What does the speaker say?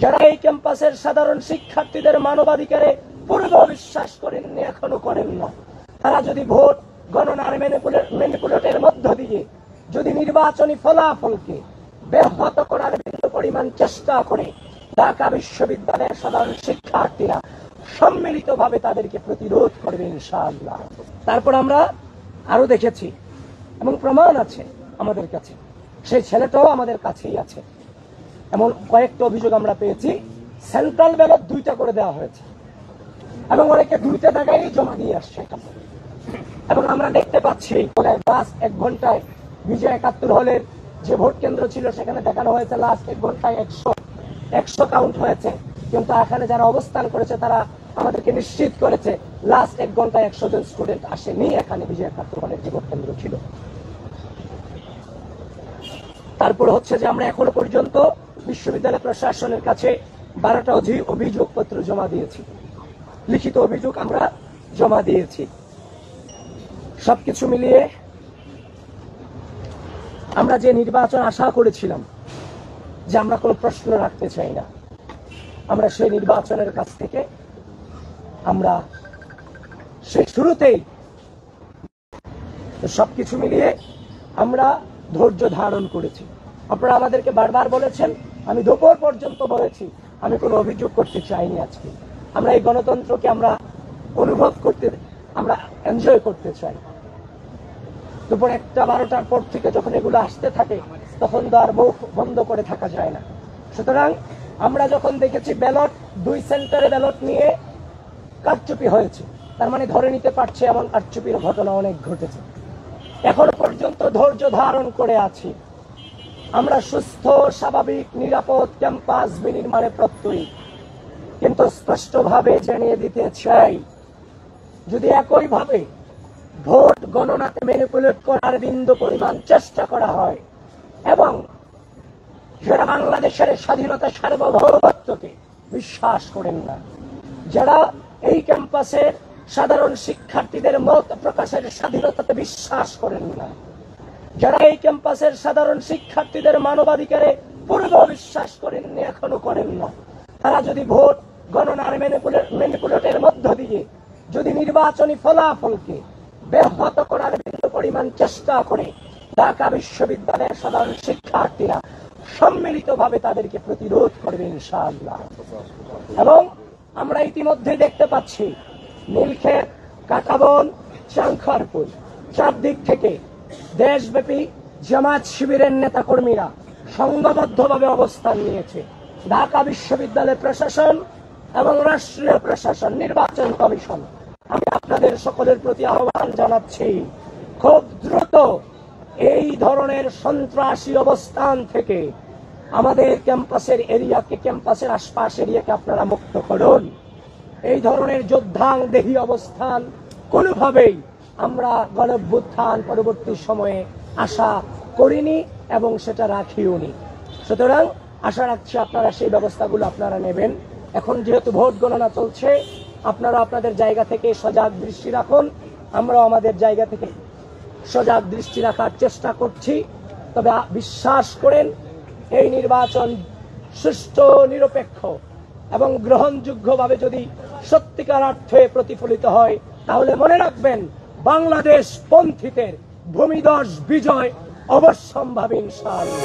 যারা এই ক্যাম্পাসের সাধারণ শিক্ষার্থীদের মানবাধিকারে পূর্ণ বিশ্বাস করেননি, এখনো করেন না, তারা যদি ভোট গণনার ম্যানিপুলেটের মধ্য দিয়ে যদি নির্বাচনী ফলাফলকে ব্যাহত করার বিন্দু পরিমাণ চেষ্টা করে, ঢাকা বিশ্ববিদ্যালয়ের সাধারণ শিক্ষার্থীরা সম্মিলিতভাবে তাদেরকে প্রতিরোধ করবে ইনশাআল্লাহ। তারপর আমরা আরো দেখেছি এবং প্রমাণ আছে আমাদের কাছে, সেই ছেলেটাও আমাদের কাছেই আছে। এমন কয়েকটা অভিযোগ আমরা পেয়েছি, সেন্ট্রাল ব্যালট 2টা করে দেওয়া হয়েছে এবং অনেকে 2টা জায়গায় জমা দিয়ে আসছে। এবং আমরা দেখতে পাচ্ছি লাস্ট 1 ঘন্টায় বিজয় 71 হলের যে ভোট কেন্দ্র ছিল সেখানে দেখানো হয়েছে লাস্ট 1 ঘন্টায় 100 কাউন্ট হয়েছে, কিন্তু এখানে যারা অবস্থান করেছে তারা আমাদেরকে নিশ্চিত করেছে লাস্ট 1 ঘন্টায় 100 জন স্টুডেন্ট আসেনি এখানে বিজয় 71 হলের যে ভোট কেন্দ্র ছিল। তারপর হচ্ছে যে আমরা এখনো পর্যন্ত বিশ্ববিদ্যালয় প্রশাসনের কাছে 12টা অভিযোগপত্র জমা দিয়েছি, লিখিত অভিযোগ আমরা জমা দিয়েছি। সবকিছু মিলিয়ে আমরা যে নির্বাচন আশা করেছিলাম যে আমরা কোনো প্রশ্ন রাখতে চাই না, আমরা সেই নির্বাচনের কাছ থেকে আমরা সে শুরুতেই সবকিছু মিলিয়ে আমরা ধৈর্য ধারণ করেছি। আপনারা আমাদেরকে বারবার বলেছেন, আমি দুপুর পর্যন্ত বলেছি আমি কোনো অভিযোগ করতে চাইনি। আজকে আমরা এই গণতন্ত্রকে আমরা অনুভব করতে, আমরা এনজয় করতে চাই। দুপুর 1টা 12টার পর থেকে যখন এগুলো আসতে থাকে তখন তো আর মুখ বন্ধ করে থাকা যায় না। সুতরাং আমরা যখন দেখেছি ব্যালট 2 সেন্টারে ব্যালট নিয়ে কারচুপি হয়েছে, তার মানে ধরে নিতে পারছে এমন কারচুপির ঘটনা অনেক ঘটেছে। এখনো পর্যন্ত ধৈর্য ধারণ করে আছি। আমরা সুস্থ, স্বাভাবিক, নিরাপদ ক্যাম্পাস বিনির্মাণে প্রত্যয়ী, কিন্তু স্পষ্টভাবে জানিয়ে দিতে চাই, যদি একইভাবে ভোট গণনাতে ম্যানিপুলেট করার বিন্দু পরিমাণ চেষ্টা করা হয় এবং যারা বাংলাদেশের স্বাধীনতা সার্বভৌমত্বকে বিশ্বাস করেন না, যারা এই ক্যাম্পাসের সাধারণ শিক্ষার্থীদের মত প্রকাশের স্বাধীনতাতে বিশ্বাস করেন না, যারা এই ক্যাম্পাসের সাধারণ শিক্ষার্থীদের মানবাধিকারে পূর্ণ বিশ্বাস করেননি, এখনো করেন না, তারা যদি ভোট গণনার ম্যানিপুলেটের মধ্য দিয়ে যদি নির্বাচনী ফলাফলকে ব্যাহত করার বিন্দু পরিমাণ চেষ্টা করে, ঢাকা বিশ্ববিদ্যালয়ের সাধারণ শিক্ষার্থীরা সম্মিলিতভাবে তাদেরকে প্রতিরোধ করবে ইনশাআল্লাহ। এবং আমরা ইতিমধ্যে দেখতে পাচ্ছি নীলক্ষেত, কাঁটাবন, চাংখারপুর চারদিক থেকে দেশব্যাপী জামাত শিবিরের নেতাকর্মীরা সংঘবদ্ধভাবে অবস্থান নিয়েছে। ঢাকা বিশ্ববিদ্যালয় প্রশাসন এবং রাষ্ট্রীয় প্রশাসন, নির্বাচন কমিশন, আমি আপনাদের সকলের প্রতি আহ্বান জানাচ্ছি, খুব দ্রুত এই ধরনের সন্ত্রাসী অবস্থান থেকে আমাদের ক্যাম্পাসের এরিয়াকে, ক্যাম্পাসের আশপাশ এরিয়াকে আপনারা মুক্ত করুন। এই ধরনের যোদ্ধাংদেহী অবস্থান কোনোভাবেই আমরা গণঅভ্যুত্থান পরবর্তী সময়ে আশা করিনি এবং সেটা রাখিওনি। সুতরাং আশা রাখছি আপনারা সেই ব্যবস্থাগুলো আপনারা নেবেন। এখন যেহেতু ভোট গণনা চলছে, আপনারা আপনাদের জায়গা থেকে সজাগ দৃষ্টি রাখুন, আমরাও আমাদের জায়গা থেকে সজাগ দৃষ্টি রাখার চেষ্টা করছি। তবে বিশ্বাস করেন, এই নির্বাচন সুষ্ঠু, নিরপেক্ষ এবং গ্রহণযোগ্যভাবে যদি সত্যিকার অর্থে প্রতিফলিত হয়, তাহলে মনে রাখবেন বাংলাদেশ পন্থীদের ভূমিধস বিজয় অবশ্যম্ভাবী ইনশাআল্লাহ।